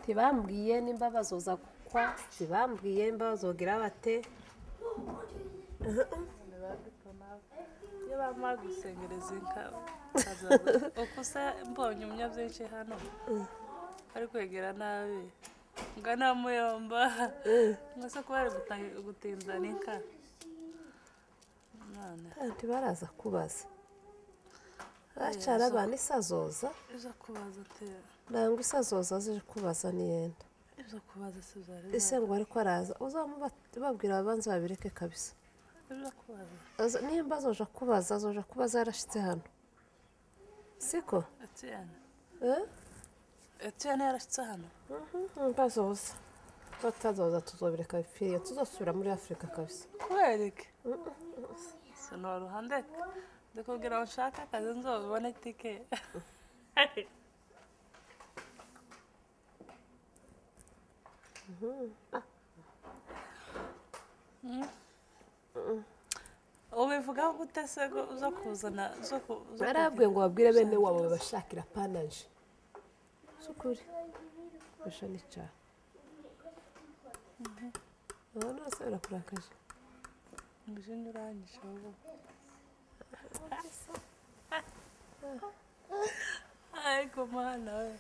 tibambwiye nimba bazoza gukwa tibambwiye nimba bazogira bate iyo bamara gusengereza inka uko usa mbonye umunyabwinshi hano ari kwegera nabi ngana muyomba mwese ko bari gutindana inka kandi baraza kubaza acara abantu isazoza iza kubaza te nangwa isazoza zije kubaza niyenda iza kubaza sizari ese ngo ariko araza uzamubabwira abanza babireke kabisa iza kubaza nimba azoja kubaza yarashitse hano siko Etienne yarashitse hano bazoza batazoza tuzobireka bipfiriye tuzosubira muri Afrika kabisa kubereke sino ruhande ndakubwira ngo nshaka akazi nzobibona itike ubivuga gute se uza kuzana barabwiye ngo babwire bene wabo babashakira panaje sukuri basha nica none se urakurakaje mbijini urangije ubu ariko mana we